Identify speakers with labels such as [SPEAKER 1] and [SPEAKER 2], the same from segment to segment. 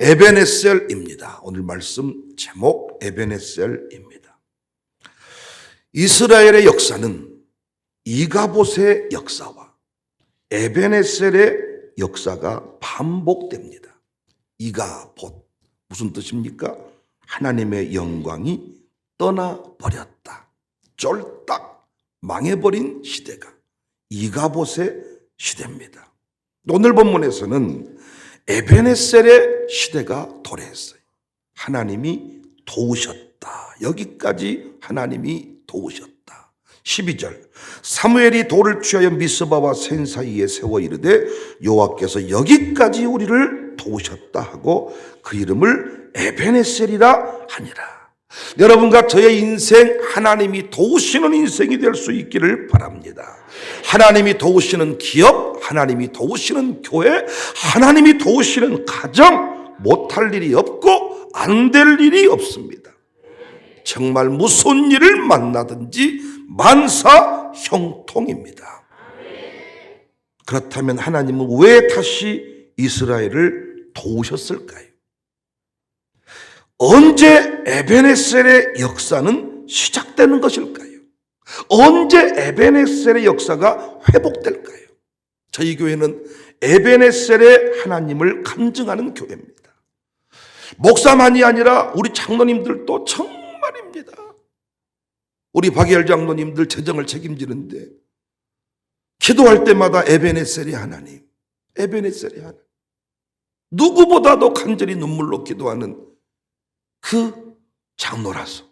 [SPEAKER 1] 에베네셀입니다. 오늘 말씀 제목 에베네셀입니다. 이스라엘의 역사는 이가봇의 역사와 에베네셀의 역사가 반복됩니다. 이가봇 무슨 뜻입니까? 하나님의 영광이 떠나버렸다. 쫄딱 망해버린 시대가 이가봇의 시대입니다. 오늘 본문에서는 에베네셀의 시대가 도래했어요. 하나님이 도우셨다. 여기까지 하나님이 도우셨다. 12절 사무엘이 돌을 취하여 미스바와 센 사이에 세워 이르되 여호와께서 여기까지 우리를 도우셨다 하고 그 이름을 에베네셀이라 하니라. 여러분과 저의 인생 하나님이 도우시는 인생이 될 수 있기를 바랍니다. 하나님이 도우시는 기업, 하나님이 도우시는 교회, 하나님이 도우시는 가정, 못할 일이 없고 안 될 일이 없습니다. 정말 무슨 일을 만나든지 만사 형통입니다. 그렇다면 하나님은 왜 다시 이스라엘을 도우셨을까요? 언제 에베네셀의 역사는 시작되는 것일까요? 언제 에베네셀의 역사가 회복될까요? 저희 교회는 에베네셀의 하나님을 간증하는 교회입니다. 목사만이 아니라 우리 장로님들도 정말입니다. 우리 박예열 장로님들 재정을 책임지는데 기도할 때마다 에베네셀의 하나님, 에베네셀의 하나님, 누구보다도 간절히 눈물로 기도하는 그 장로라서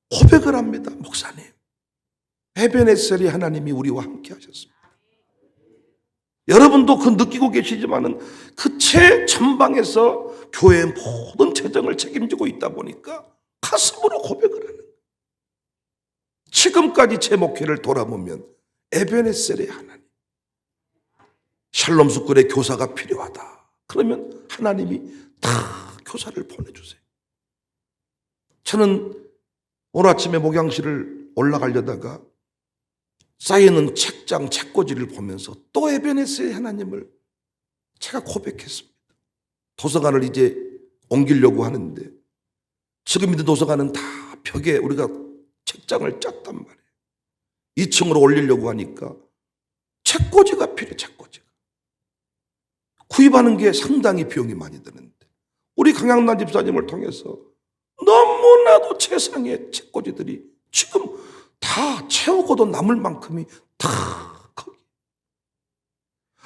[SPEAKER 1] 고백을 합니다. 목사님, 에베네셀의 하나님이 우리와 함께 하셨습니다. 여러분도 그 느끼고 계시지만은 그 최전방에서 교회의 모든 재정을 책임지고 있다 보니까 가슴으로 고백을 하는, 지금까지 제 목회를 돌아보면 에베네셀의 하나님, 샬롬 스쿨에 교사가 필요하다 그러면 하나님이 다 교사를 보내주세요. 저는 오늘 아침에 목양실을 올라가려다가 쌓여있는 책장, 책꽂이를 보면서 또 에베네셀의 하나님을 제가 고백했습니다. 도서관을 이제 옮기려고 하는데 지금 있는 도서관은 다 벽에 우리가 책장을 짰단 말이에요. 2층으로 올리려고 하니까 책꽂이가 필요해. 책꽂이가 구입하는 게 상당히 비용이 많이 드는데 우리 강양란 집사님을 통해서 너무나도 최상의 책꽂이들이 지금 다 채우고도 남을 만큼이 다 거기.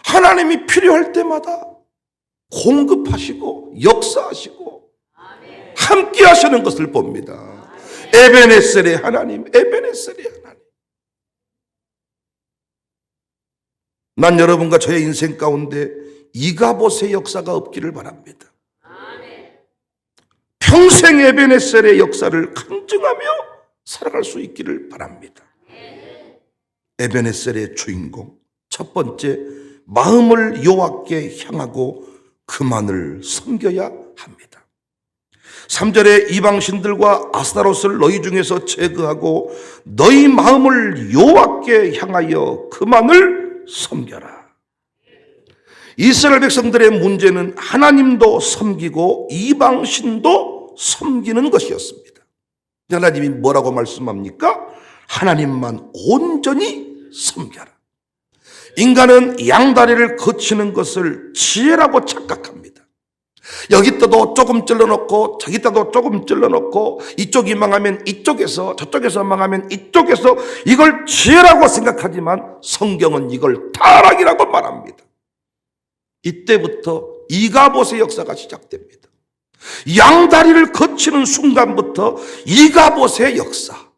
[SPEAKER 1] 하나님이 필요할 때마다 공급하시고 역사하시고 함께 하시는 것을 봅니다. 에베네셀의 하나님, 에베네셀의 하나님. 난 여러분과 저의 인생 가운데 이가봇의 역사가 없기를 바랍니다. 평생 에베네셀의 역사를 간증하며 살아갈 수 있기를 바랍니다. 에베네셀의 주인공, 첫 번째, 마음을 여호와께 향하고 그만을 섬겨야 합니다. 3절에 이방신들과 아스타롯을 너희 중에서 제거하고 너희 마음을 여호와께 향하여 그만을 섬겨라. 이스라엘 백성들의 문제는 하나님도 섬기고 이방신도 섬기는 것이었습니다. 하나님이 뭐라고 말씀합니까? 하나님만 온전히 섬겨라. 인간은 양다리를 거치는 것을 지혜라고 착각합니다. 여기다도 조금 찔러놓고 저기다도 조금 찔러놓고 이쪽이 망하면 이쪽에서 저쪽에서 망하면 이쪽에서 이걸 지혜라고 생각하지만 성경은 이걸 타락이라고 말합니다. 이때부터 이가봇의 역사가 시작됩니다. 양다리를 거치는 순간부터 이가봇의 역사.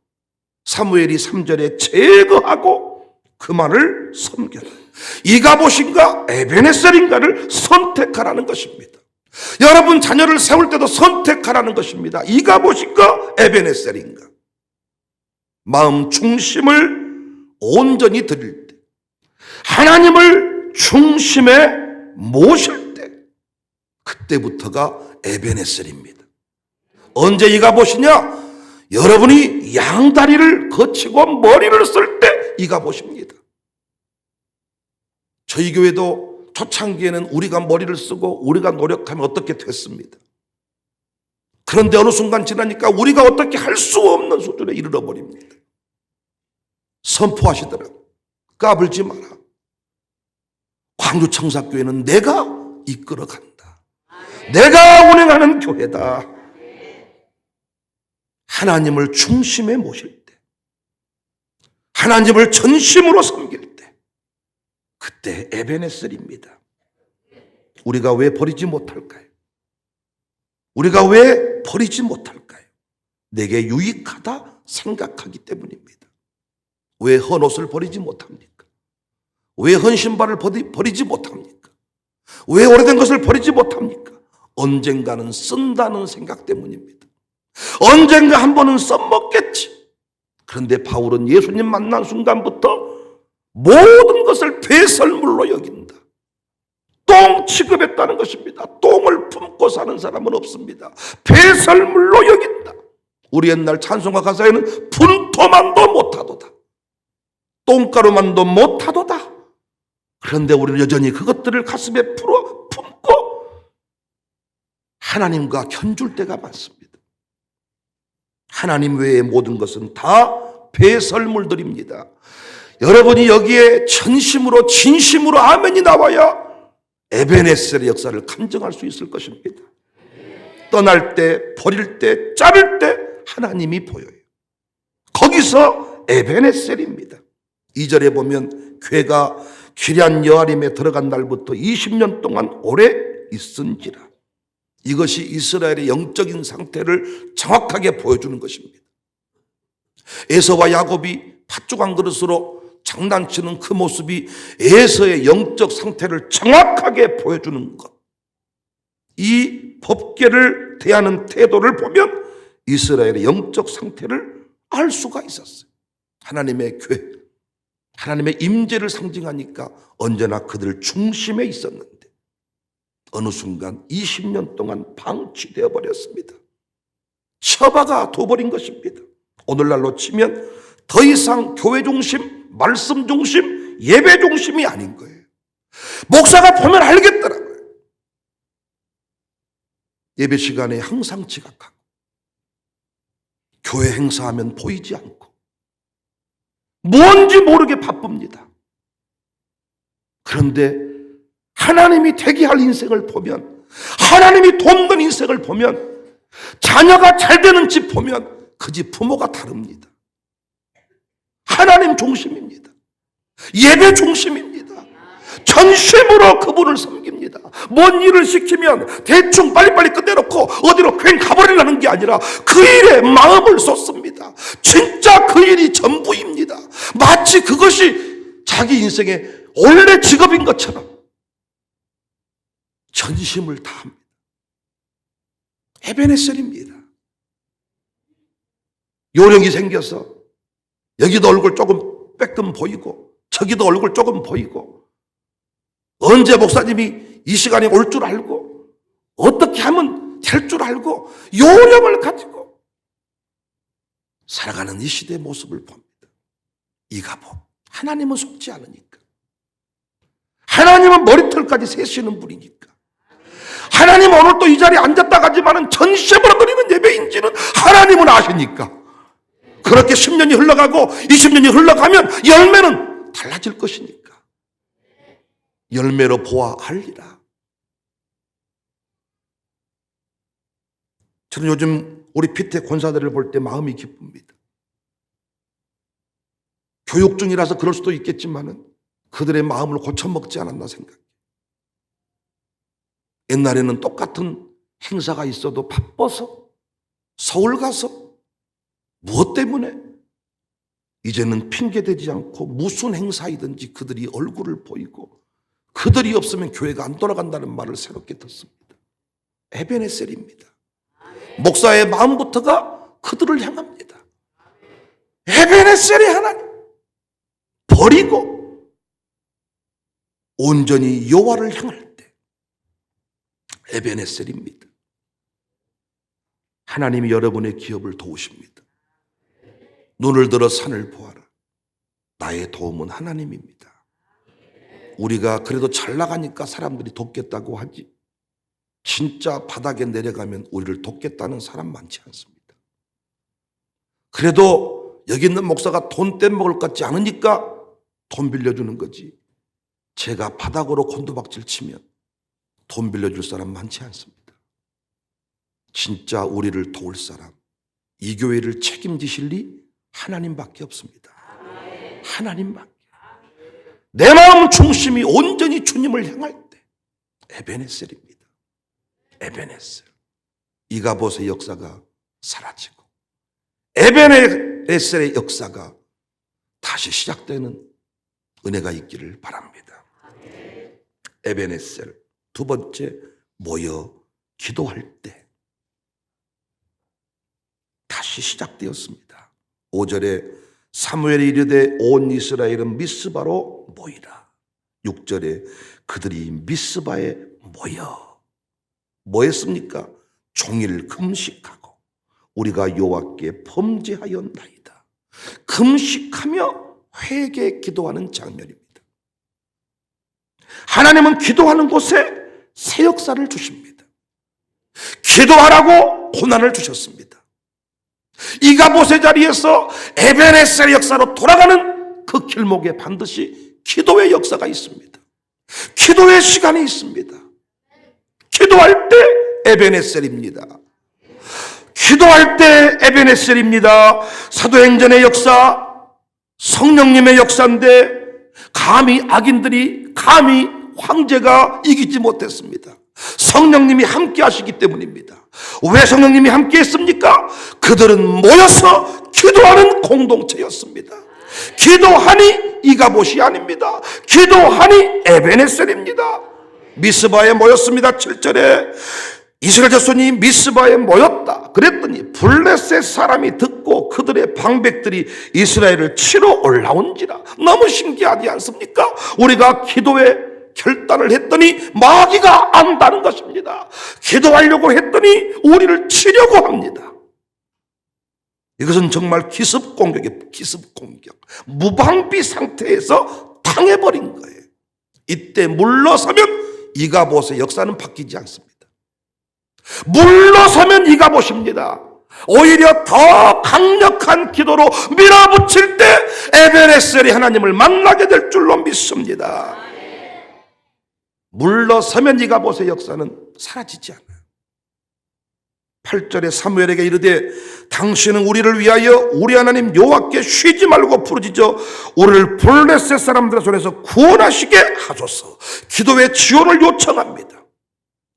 [SPEAKER 1] 사무엘이 3절에 제거하고 그만을 섬겨라. 이가봇인가 에베네셀인가를 선택하라는 것입니다. 여러분 자녀를 세울 때도 선택하라는 것입니다. 이가봇인가 에베네셀인가. 마음 중심을 온전히 드릴 때, 하나님을 중심에 모실 때, 그때부터가 에베네셀입니다. 언제 이가봇이냐? 여러분이 양다리를 거치고 머리를 쓸 때 이가봇입니다. 저희 교회도 초창기에는 우리가 머리를 쓰고 우리가 노력하면 어떻게 됐습니다. 그런데 어느 순간 지나니까 우리가 어떻게 할 수 없는 수준에 이르러 버립니다. 선포하시더라고요. 까불지 마라. 광주청사교회는 내가 이끌어간다. 내가 운행하는 교회다. 하나님을 중심에 모실 때, 하나님을 전심으로 섬길 때, 그때 에베네셀입니다. 우리가 왜 버리지 못할까요? 우리가 왜 버리지 못할까요? 내게 유익하다 생각하기 때문입니다. 왜 헌 옷을 버리지 못합니까? 왜 헌 신발을 버리지 못합니까? 왜 오래된 것을 버리지 못합니까? 언젠가는 쓴다는 생각 때문입니다. 언젠가 한 번은 써먹겠지. 그런데 바울은 예수님 만난 순간부터 모든 것을 배설물로 여긴다. 똥 취급했다는 것입니다. 똥을 품고 사는 사람은 없습니다. 배설물로 여긴다. 우리 옛날 찬송가 가사에는 분토만도 못하도다. 똥가루만도 못하도다. 그런데 우리는 여전히 그것들을 가슴에 품고 하나님과 견줄 때가 많습니다. 하나님 외의 모든 것은 다 배설물들입니다. 여러분이 여기에 전심으로 진심으로 아멘이 나와야 에베네셀의 역사를 감정할 수 있을 것입니다. 떠날 때, 버릴 때, 자를 때 하나님이 보여요. 거기서 에베네셀입니다. 2절에 보면 괴가 기럇 여아림에 들어간 날부터 20년 동안 오래 있은지라. 이것이 이스라엘의 영적인 상태를 정확하게 보여주는 것입니다. 에서와 야곱이 팥죽 한 그릇으로 장난치는 그 모습이 에서의 영적 상태를 정확하게 보여주는 것. 이 법궤를 대하는 태도를 보면 이스라엘의 영적 상태를 알 수가 있었어요. 하나님의 궤, 하나님의 임재를 상징하니까 언제나 그들 중심에 있었는데 어느 순간 20년 동안 방치되어 버렸습니다. 처박아 둬버린 것입니다. 오늘날로 치면 더 이상 교회 중심, 말씀 중심, 예배 중심이 아닌 거예요. 목사가 보면 알겠더라고요. 예배 시간에 항상 지각하고 교회 행사하면 보이지 않고 뭔지 모르게 바쁩니다. 그런데 하나님이 되게 할 인생을 보면, 하나님이 돕는 인생을 보면, 자녀가 잘 되는 집 보면 그 집 부모가 다릅니다. 하나님 중심입니다. 예배 중심입니다. 전심으로 그분을 섬깁니다. 뭔 일을 시키면 대충 빨리빨리 끝내놓고 어디로 횡 가버리려는 게 아니라 그 일에 마음을 쏟습니다. 진짜 그 일이 전부입니다. 마치 그것이 자기 인생의 원래 직업인 것처럼 전심을 다합니다. 에베네셀입니다. 요령이 생겨서 여기도 얼굴 조금 빼끔 보이고 저기도 얼굴 조금 보이고 언제 목사님이 이 시간에 올 줄 알고 어떻게 하면 될 줄 알고 요령을 가지고 살아가는 이 시대의 모습을 봅니다. 이가복. 하나님은 속지 않으니까. 하나님은 머리털까지 세시는 분이니까. 하나님 오늘 또 이 자리에 앉았다 가지만은 전심으로 드리는 예배인지는 하나님은 아시니까. 그렇게 10년이 흘러가고 20년이 흘러가면 열매는 달라질 것이니까. 열매로 보아 알리라. 저는 요즘 우리 피태 권사들을 볼 때 마음이 기쁩니다. 교육 중이라서 그럴 수도 있겠지만은 그들의 마음을 고쳐먹지 않았나 생각해요. 옛날에는 똑같은 행사가 있어도 바빠서 서울 가서 무엇 때문에 이제는 핑계대지 않고 무슨 행사이든지 그들이 얼굴을 보이고 그들이 없으면 교회가 안 돌아간다는 말을 새롭게 듣습니다. 에베네셀입니다. 목사의 마음부터가 그들을 향합니다. 에베네셀이 하나님 버리고 온전히 여호와를 향할 때 에베네셀입니다. 하나님이 여러분의 기업을 도우십니다. 눈을 들어 산을 보아라. 나의 도움은 하나님입니다. 우리가 그래도 잘 나가니까 사람들이 돕겠다고 하지, 진짜 바닥에 내려가면 우리를 돕겠다는 사람 많지 않습니다. 그래도 여기 있는 목사가 돈 떼먹을 것 같지 않으니까 돈 빌려주는 거지, 제가 바닥으로 곤두박질 치면 돈 빌려줄 사람 많지 않습니다. 진짜 우리를 도울 사람, 이 교회를 책임지실 리 하나님밖에 없습니다. 하나님밖에. 내 마음 중심이 온전히 주님을 향할 때 에베네셀입니다. 에베네셀. 이가봇의 역사가 사라지고 에베네셀의 역사가 다시 시작되는 은혜가 있기를 바랍니다. 에베네셀. 두 번째, 모여 기도할 때 다시 시작되었습니다. 5절에 사무엘이 이르되 온 이스라엘은 미스바로 모이라. 6절에 그들이 미스바에 모여 뭐 했습니까? 종일 금식하고 우리가 여호와께 범죄하였나이다. 금식하며 회개 기도하는 장면입니다. 하나님은 기도하는 곳에 새 역사를 주십니다. 기도하라고 고난을 주셨습니다. 이가봇의 자리에서 에베네셀의 역사로 돌아가는 그 길목에 반드시 기도의 역사가 있습니다. 기도의 시간이 있습니다. 기도할 때 에베네셀입니다. 기도할 때 에베네셀입니다. 사도행전의 역사, 성령님의 역사인데 감히 악인들이, 감히 황제가 이기지 못했습니다. 성령님이 함께 하시기 때문입니다. 왜 성령님이 함께 했습니까? 그들은 모여서 기도하는 공동체였습니다. 기도하니 이가봇이 아닙니다. 기도하니 에베네셀입니다. 미스바에 모였습니다. 7절에 이스라엘 자손이 미스바에 모였다. 그랬더니 블레셋 사람이 듣고 그들의 방백들이 이스라엘을 치러 올라온지라. 너무 신기하지 않습니까? 우리가 기도에 결단을 했더니 마귀가 안다는 것입니다. 기도하려고 했더니 우리를 치려고 합니다. 이것은 정말 기습 공격이에요. 기습 공격. 무방비 상태에서 당해버린 거예요. 이때 물러서면 이가봇의 역사는 바뀌지 않습니다. 물러서면 이가봇입니다. 오히려 더 강력한 기도로 밀어붙일 때 에베네셀이 하나님을 만나게 될 줄로 믿습니다. 물러서면 이가봇의 역사는 사라지지 않아요. 8절에 사무엘에게 이르되 당신은 우리를 위하여 우리 하나님 여호와께 쉬지 말고 부르짖어 우리를 블레셋 사람들의 손에서 구원하시게 하소서. 기도의 지원을 요청합니다.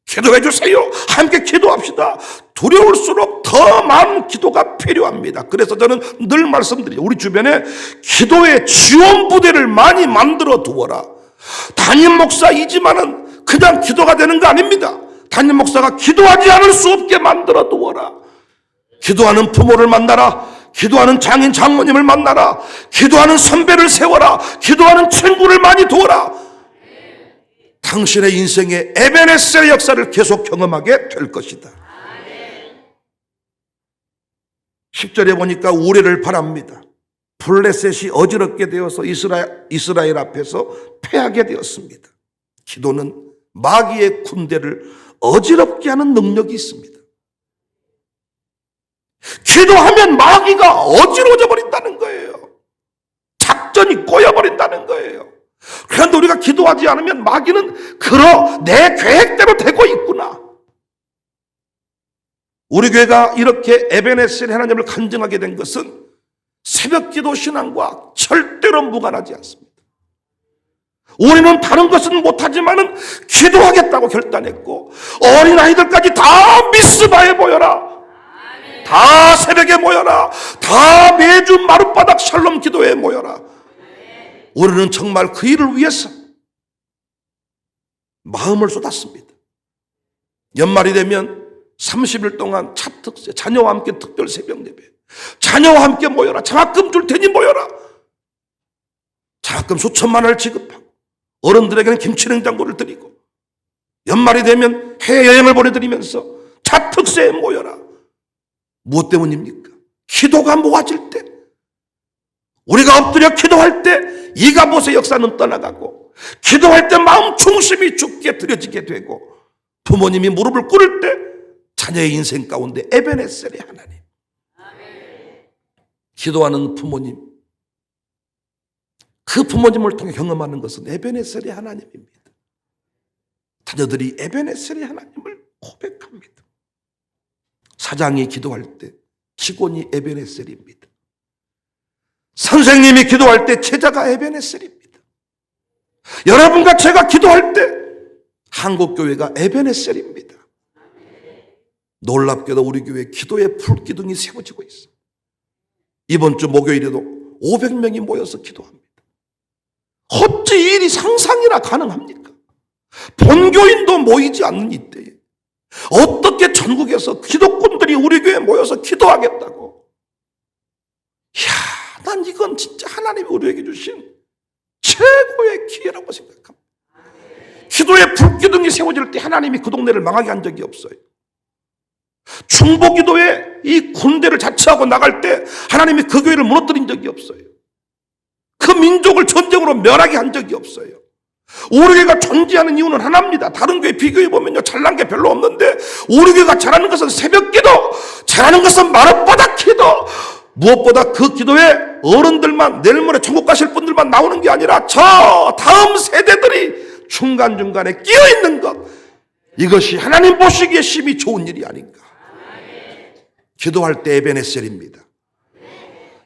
[SPEAKER 1] 기도해 주세요. 함께 기도합시다. 두려울수록 더 많은 기도가 필요합니다. 그래서 저는 늘 말씀드려요. 우리 주변에 기도의 지원 부대를 많이 만들어 두어라. 담임 목사이지만은 그냥 기도가 되는 거 아닙니다. 담임 목사가 기도하지 않을 수 없게 만들어 두어라. 기도하는 부모를 만나라. 기도하는 장인 장모님을 만나라. 기도하는 선배를 세워라. 기도하는 친구를 많이 두어라. 당신의 인생의 에베네셀 역사를 계속 경험하게 될 것이다. 10절에 보니까 우레를 바랍니다. 블레셋이 어지럽게 되어서 이스라엘 앞에서 패하게 되었습니다. 기도는 마귀의 군대를 어지럽게 하는 능력이 있습니다. 기도하면 마귀가 어지러워져 버린다는 거예요. 작전이 꼬여버린다는 거예요. 그런데 우리가 기도하지 않으면 마귀는 내 계획대로 되고 있구나. 우리 교회가 이렇게 에베네셀 하나님을 간증하게 된 것은 새벽 기도 신앙과 절대로 무관하지 않습니다. 우리는 다른 것은 못하지만은 기도하겠다고 결단했고 어린아이들까지 다 미스바에 모여라. 다 새벽에 모여라. 다 매주 마룻바닥 샬롬 기도에 모여라. 우리는 정말 그 일을 위해서 마음을 쏟았습니다. 연말이 되면 30일 동안 차특세, 자녀와 함께 특별 새벽 예배, 자녀와 함께 모여라. 장학금 줄 테니 모여라. 장학금 수천만 원을 지급하고 어른들에게는 김치냉장고를 드리고 연말이 되면 해외여행을 보내드리면서 차특세에 모여라. 무엇 때문입니까? 기도가 모아질 때 우리가 엎드려 기도할 때 이가봇의 역사는 떠나가고, 기도할 때 마음 중심이 죽게 들여지게 되고, 부모님이 무릎을 꿇을 때 자녀의 인생 가운데 에베네셀의 하나님, 기도하는 부모님, 그 부모님을 통해 경험하는 것은 에베네셀의 하나님입니다. 자녀들이 에베네셀의 하나님을 고백합니다. 사장이 기도할 때 직원이 에베네셀입니다. 선생님이 기도할 때 제자가 에베네셀입니다. 여러분과 제가 기도할 때 한국교회가 에베네셀입니다. 놀랍게도 우리 교회 기도의 불기둥이 세워지고 있어요. 이번 주 목요일에도 500명이 모여서 기도합니다. 어찌 이 일이 상상이나 가능합니까? 본교인도 모이지 않는 이때에 어떻게 전국에서 기독군들이 우리 교회에 모여서 기도하겠다고? 이야, 난 이건 진짜 하나님이 우리에게 주신 최고의 기회라고 생각합니다. 기도의 불기둥이 세워질 때 하나님이 그 동네를 망하게 한 적이 없어요. 중보기도에 이 군대를 자처하고 나갈 때 하나님이 그 교회를 무너뜨린 적이 없어요. 그 민족을 전쟁으로 멸하게 한 적이 없어요. 우리 교회가 존재하는 이유는 하나입니다. 다른 교회 비교해 보면요, 잘난 게 별로 없는데 우리 교회가 잘하는 것은 새벽기도, 잘하는 것은 마룻바닥 기도, 무엇보다 그 기도에 어른들만, 내일 모레 천국 가실 분들만 나오는 게 아니라 저 다음 세대들이 중간중간에 끼어있는 것, 이것이 하나님 보시기에 심히 좋은 일이 아닌가. 기도할 때 에베네셀입니다.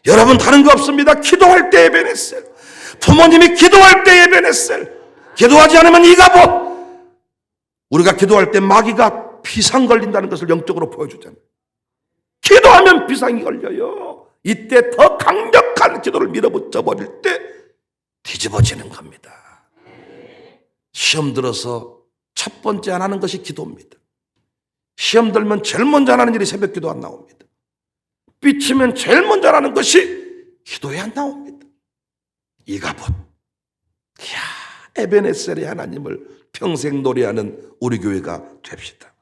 [SPEAKER 1] 여러분, 다른 거 없습니다. 기도할 때 에베네셀. 부모님이 기도할 때 에베네셀. 기도하지 않으면 이가봇. 우리가 기도할 때 마귀가 비상 걸린다는 것을 영적으로 보여주잖아요. 기도하면 비상이 걸려요. 이때 더 강력한 기도를 밀어붙여 버릴 때 뒤집어지는 겁니다. 시험 들어서 첫 번째 안 하는 것이 기도입니다. 시험 들면 제일 먼저 안 하는 일이 새벽 기도 안 나옵니다. 삐치면 제일 먼저 안 하는 것이 기도에 안 나옵니다. 이가봇. 이야, 에베네셀의 하나님을 평생 노래하는 우리 교회가 됩시다.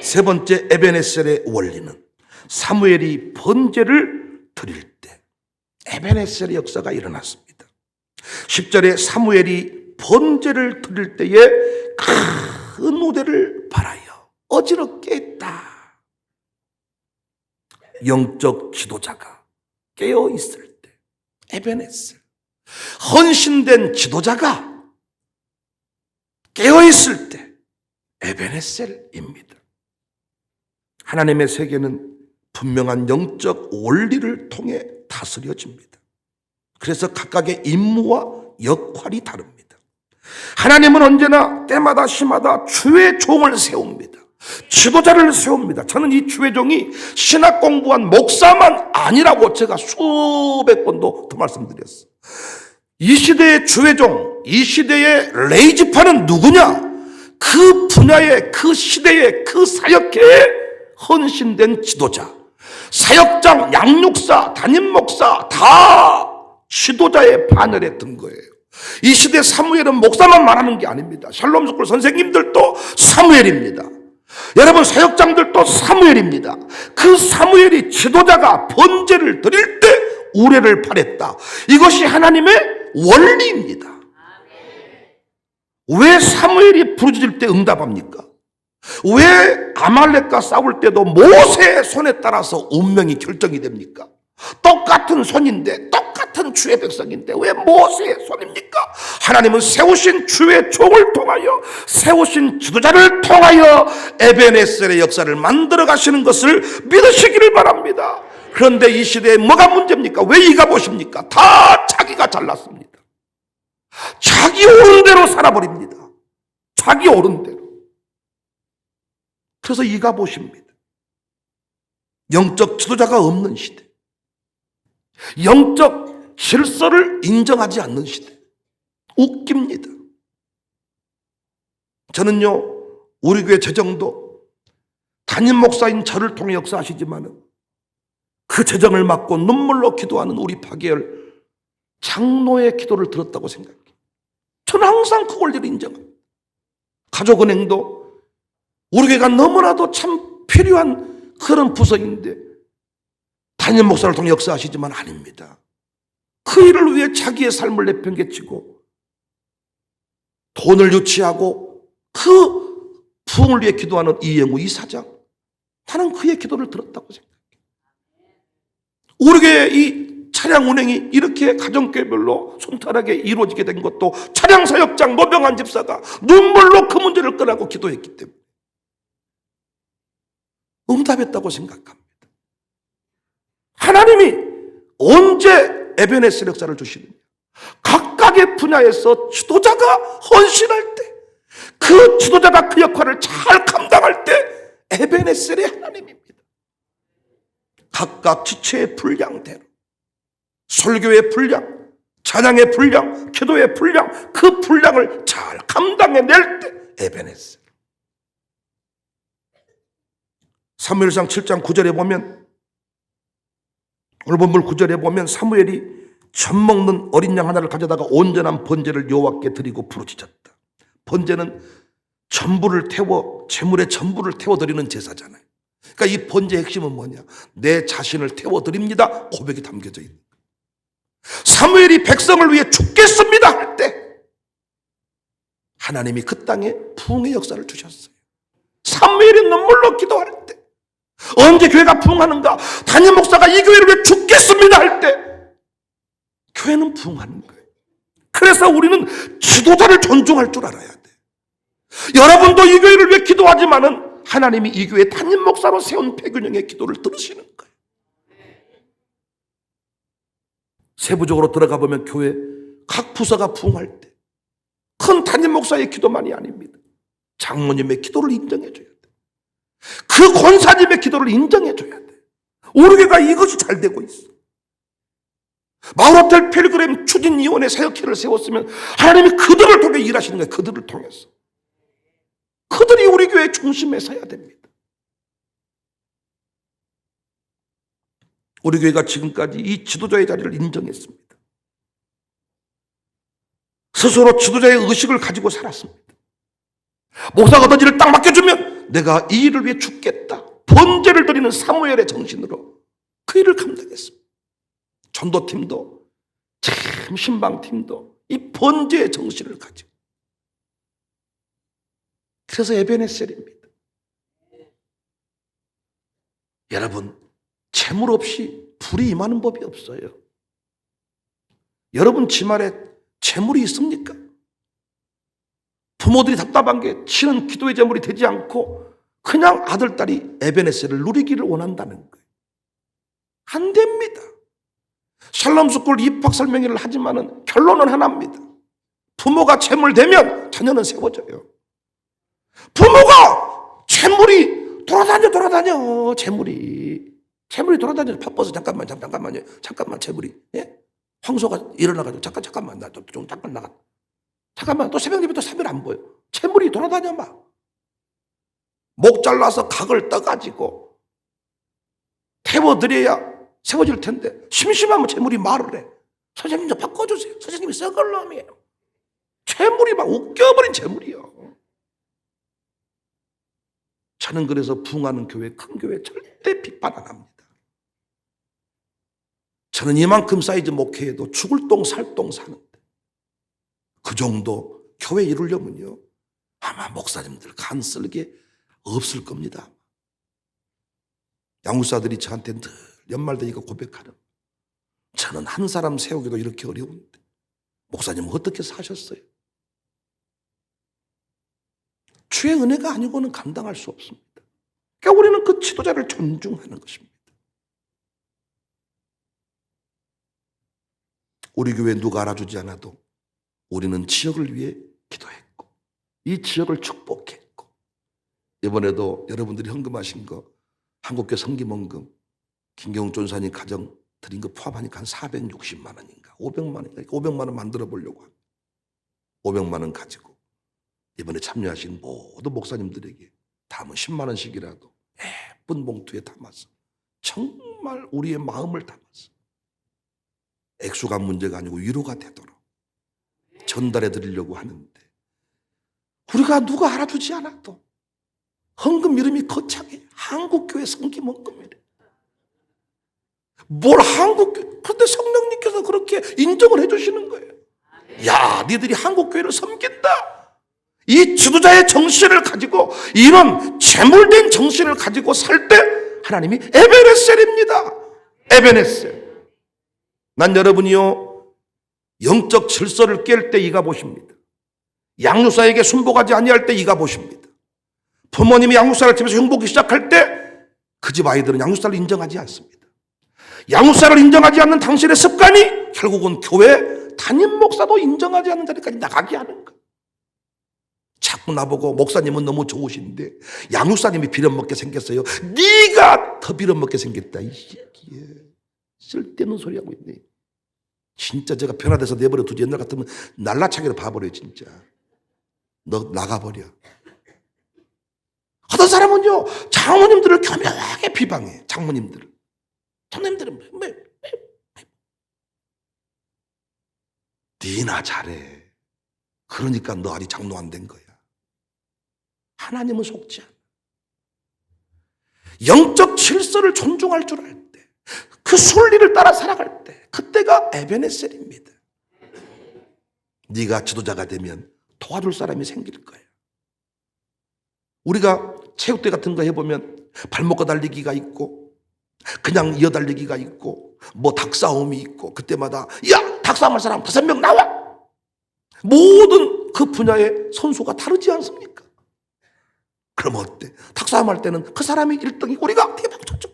[SPEAKER 1] 세 번째 에베네셀의 원리는 사무엘이 번제를 드릴 때 에베네셀의 역사가 일어났습니다. 10절에 사무엘이 번제를 드릴 때에 큰 우대를 바라여 어지럽게 했다. 영적 지도자가 깨어있을 때 에베네셀, 헌신된 지도자가 깨어있을 때 에베네셀입니다. 하나님의 세계는 분명한 영적 원리를 통해 다스려집니다. 그래서 각각의 임무와 역할이 다릅니다. 하나님은 언제나 때마다 시마다 주의 종을 세웁니다. 지도자를 세웁니다. 저는 이 주의 종이 신학 공부한 목사만 아니라고 제가 수백 번도 더 말씀드렸어요. 이 시대의 주의 종, 이 시대의 레이지파는 누구냐? 그 분야의, 그 시대의, 그 사역계에 헌신된 지도자, 사역장, 양육사, 담임 목사 다 지도자의 반열에 든 거예요. 이 시대 사무엘은 목사만 말하는 게 아닙니다. 샬롬 스쿨 선생님들도 사무엘입니다. 여러분, 사역장들도 사무엘입니다. 그 사무엘이 지도자가 번제를 드릴 때 우레를 바랬다. 이것이 하나님의 원리입니다. 왜 사무엘이 부르짖을 때 응답합니까? 왜 아말렉과 싸울 때도 모세의 손에 따라서 운명이 결정이 됩니까? 똑같은 손인데, 똑같은 주의 백성인데 왜 모세의 손입니까? 하나님은 세우신 주의 종을 통하여, 세우신 지도자를 통하여 에베네셀의 역사를 만들어 가시는 것을 믿으시기를 바랍니다. 그런데 이 시대에 뭐가 문제입니까? 왜 이가봇입니까? 다 자기가 잘났습니다. 자기 옳은 대로 살아버립니다. 자기 옳은 대로. 그래서 이가봇입니다. 영적 지도자가 없는 시대, 영적 질서를 인정하지 않는 시대. 웃깁니다. 저는요, 우리 교회 재정도 담임 목사인 저를 통해 역사하시지만 그 재정을 맡고 눈물로 기도하는 우리 파계열 장로의 기도를 들었다고 생각해요. 저는 항상 그 권리를 인정합니다. 가족은행도 우리 교회가 너무나도 참 필요한 그런 부서인데 담임 목사를 통해 역사하시지만 아닙니다. 그 일을 위해 자기의 삶을 내팽개치고 돈을 유치하고 그 부흥을 위해 기도하는 이영우 이사장, 나는 그의 기도를 들었다고 생각해요. 우리 교회 이 차량 운행이 이렇게 가정교회별로 순탄하게 이루어지게 된 것도 차량사역장 노병환 집사가 눈물로 그 문제를 꺼내고 기도했기 때문에 응답했다고 생각합니다. 하나님이 언제 에베네셀 역사를 주시느냐? 각각의 분야에서 지도자가 헌신할 때, 그 지도자가 그 역할을 잘 감당할 때 에베네셀의 하나님입니다. 각각 지체의 분량대로 설교의 분량, 찬양의 분량, 기도의 분량, 그 분량을 잘 감당해낼 때 에베네셀. 사무엘상 7장 9절에 보면, 오늘 본문 9절에 보면 사무엘이 젖 먹는 어린 양 하나를 가져다가 온전한 번제를 여호와께 드리고 부르짖었다. 번제는 전부를 태워, 제물의 전부를 태워드리는 제사잖아요. 그러니까 이 번제의 핵심은 뭐냐? 내 자신을 태워드립니다 고백이 담겨져 있는 거예요. 사무엘이 백성을 위해 죽겠습니다 할 때 하나님이 그 땅에 부흥의 역사를 주셨어요. 사무엘이 눈물로 기도할 때, 언제 교회가 부흥하는가? 담임 목사가 이 교회를 위해 죽겠습니다 할 때 교회는 부흥하는 거예요. 그래서 우리는 지도자를 존중할 줄 알아야 돼. 여러분도 이 교회를 위해 기도하지만은 하나님이 이 교회 담임 목사로 세운 배균형의 기도를 들으시는 거예요. 세부적으로 들어가 보면 교회 각 부서가 부흥할 때 큰 담임 목사의 기도만이 아닙니다. 장로님의 기도를 인정해 줘야 돼. 그 권사님의 기도를 인정해 줘야 돼. 우리 교회가 이것이 잘 되고 있어. 마을호텔 필그램 추진위원회 사역회를 세웠으면 하나님이 그들을 통해 일하시는 거예요. 그들을 통해서. 그들이 우리 교회의 중심에 서야 됩니다. 우리 교회가 지금까지 이 지도자의 자리를 인정했습니다. 스스로 지도자의 의식을 가지고 살았습니다. 목사가 어떤 일을 딱 맡겨주면 내가 이 일을 위해 죽겠다, 번제를 드리는 사무엘의 정신으로 그 일을 감당했습니다. 전도팀도 참 신방팀도 이 번제의 정신을 가지고. 그래서 에베네셀입니다. 여러분, 재물 없이 불이 임하는 법이 없어요. 여러분 집안에 재물이 있습니까? 부모들이 답답한 게 치는 기도의 재물이 되지 않고 그냥 아들, 딸이 에베네셀을 누리기를 원한다는 거예요. 안 됩니다. 샬롬스쿨 입학 설명회를 하지만은 결론은 하나입니다. 부모가 재물 되면 자녀는 세워져요. 부모가 재물이 돌아다녀 재물이 돌아다녀. 바빠서 잠깐만요 재물이, 예? 황소가 일어나가지고 잠깐만 나 좀 잠깐 나가. 잠깐만, 또 새벽 예배 또 3일 안 보여. 재물이 돌아다녀 막. 목 잘라서 각을 떠가지고 태워드려야 세워질 텐데 심심하면 재물이 말을 해. 선생님 좀 바꿔주세요. 선생님이 썩을 놈이에요. 재물이 막 웃겨버린 재물이요. 저는 그래서 부흥하는 교회, 큰 교회 절대 비판 안 합니다. 저는 이만큼 사이즈 목회에도 죽을 똥 살 똥 사는데 그 정도 교회 이루려면요 아마 목사님들 간 쓸게 없을 겁니다. 양육사들이 저한테 늘 연말 되니까 고백하는, 저는 한 사람 세우기도 이렇게 어려운데 목사님은 어떻게 사셨어요? 주의 은혜가 아니고는 감당할 수 없습니다. 그러니까 우리는 그 지도자를 존중하는 것입니다. 우리 교회 누가 알아주지 않아도 우리는 지역을 위해 기도했고 이 지역을 축복했고, 이번에도 여러분들이 헌금하신 거 한국교회 성김헌금 김경욱 전사님 가정 드린 거 포함하니까 한 460만 원인가 500만 원인가 500만 원 만들어 보려고 합니다. 500만 원 가지고 이번에 참여하신 모든 목사님들에게 담은 10만 원씩이라도 예쁜 봉투에 담아서 정말 우리의 마음을 담아서 액수가 문제가 아니고 위로가 되도록 전달해 드리려고 하는데, 우리가 누가 알아주지 않아도 헌금 이름이 거창해. 한국교회 성김헌금이래. 뭘 한국교회, 그런데 성령님께서 그렇게 인정을 해주시는 거예요. 야, 니들이 한국교회를 섬긴다. 이 지도자의 정신을 가지고, 이런 재물된 정신을 가지고 살 때 하나님이 에베네셀입니다. 에베네셀. 난 여러분이요, 영적 질서를 깰 때 이가 보십니다. 양육사에게 순복하지 아니할 때 이가 보십니다. 부모님이 양육사를 집에서 흉보기 시작할 때 그 집 아이들은 양육사를 인정하지 않습니다. 양육사를 인정하지 않는 당신의 습관이 결국은 교회 담임 목사도 인정하지 않는 자리까지 나가게 하는 거예요. 자꾸 나보고 목사님은 너무 좋으신데 양육사님이 빌어먹게 생겼어요. 네가 더 빌어먹게 생겼다. 이 새끼야. 쓸데없는 소리 하고 있네. 진짜 제가 변화돼서 내버려 두지. 옛날 같으면 날라차기로 봐버려요. 진짜. 너 나가버려. 어떤 사람은요, 장모님들을 교묘하게 비방해. 장모님들을. 장모님들은 니나 잘해. 그러니까 너 아직 장로 안 된 거야. 하나님은 속지 않아. 영적 질서를 존중할 줄 알 때, 그 순리를 따라 살아갈 때, 그때가 에베네셀입니다. 네가 지도자가 되면 도와줄 사람이 생길 거야. 우리가 체육대 같은 거 해보면 발목과 달리기가 있고 그냥 이어달리기가 있고 뭐 닭싸움이 있고 그때마다 야, 닭싸움할 사람 5명 나와. 모든 그 분야의 선수가 다르지 않습니까? 그럼 어때? 닭싸움할 때는 그 사람이 1등이고 우리가 대박 쳤죠.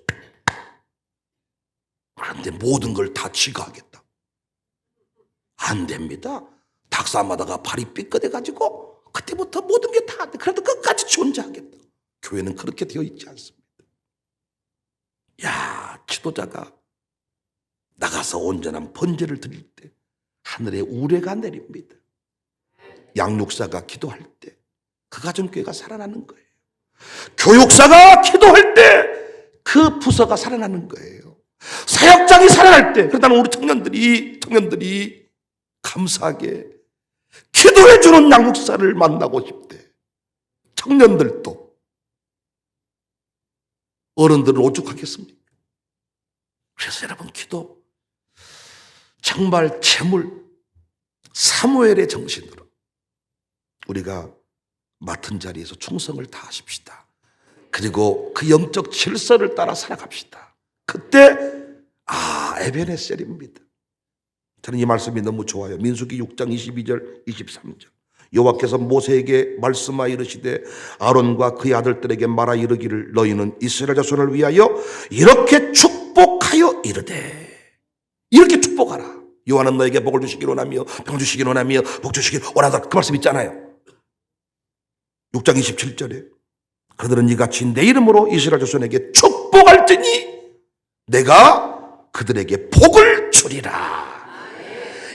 [SPEAKER 1] 그런데 모든 걸 다 지가 하겠다. 안 됩니다. 닭싸움하다가 발이 삐끗해가지고 그때부터 모든 게 다 안 돼. 그래도 끝까지 존재하겠다. 교회는 그렇게 되어 있지 않습니다. 야, 지도자가 나가서 온전한 번제를 드릴 때 하늘에 우레가 내립니다. 양육사가 기도할 때 그 가정교회가 살아나는 거예요. 교육사가 기도할 때 그 부서가 살아나는 거예요. 사역장이 살아날 때, 그러다 우리 청년들이 감사하게 기도해주는 양육사를 만나고 싶대. 청년들도. 어른들은 오죽하겠습니까? 그래서 여러분, 기도 정말 재물 사무엘의 정신으로 우리가 맡은 자리에서 충성을 다하십시다. 그리고 그 영적 질서를 따라 살아갑시다. 그때 에베네셀입니다. 저는 이 말씀이 너무 좋아요. 민수기 6장 22절 23절. 여호와께서 모세에게 말씀하여 이르시되 아론과 그의 아들들에게 말하 이르기를 너희는 이스라엘 자손을 위하여 이렇게 축복하여 이르되, 이렇게 축복하라. 여호와는 너에게 복을 주시기를 원하며 평 주시기를 원하며 복 주시기를 원하다. 그 말씀 있잖아요. 6장 27절에 그들은 이같이 내 이름으로 이스라엘 자손에게 축복할지니 내가 그들에게 복을 주리라.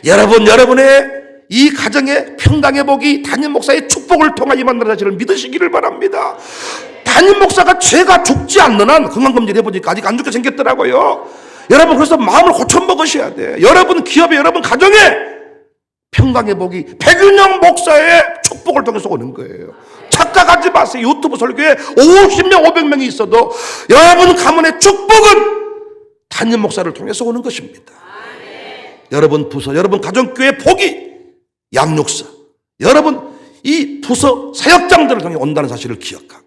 [SPEAKER 1] 여러분, 여러분의 이 가정의 평강의 복이 담임 목사의 축복을 통하여 만나는 사실을 믿으시기를 바랍니다. 담임 목사가 죄가 죽지 않는 한 건강검진 해보니까 아직 안 죽게 생겼더라고요. 여러분, 그래서 마음을 고쳐먹으셔야 돼. 여러분 기업에, 여러분 가정에 평강의 복이 백윤영 목사의 축복을 통해서 오는 거예요. 착각하지 마세요. 유튜브 설교에 50명 500명이 있어도 여러분 가문의 축복은 담임 목사를 통해서 오는 것입니다. 여러분 부서, 여러분 가정교회 복이 양육사, 여러분 이 부서 사역장들을 통해 온다는 사실을 기억하고,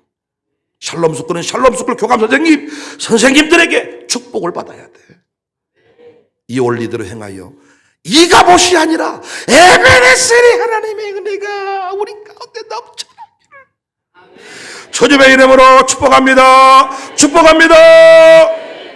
[SPEAKER 1] 샬롬 스쿨은 샬롬 스쿨 교감 선생님들에게 축복을 받아야 돼. 이 원리대로 행하여 이가봇이 아니라 에베네셀이 하나님의 은혜가 우리 가운데 넘쳐나기를 주님의 이름으로 축복합니다. 축복합니다.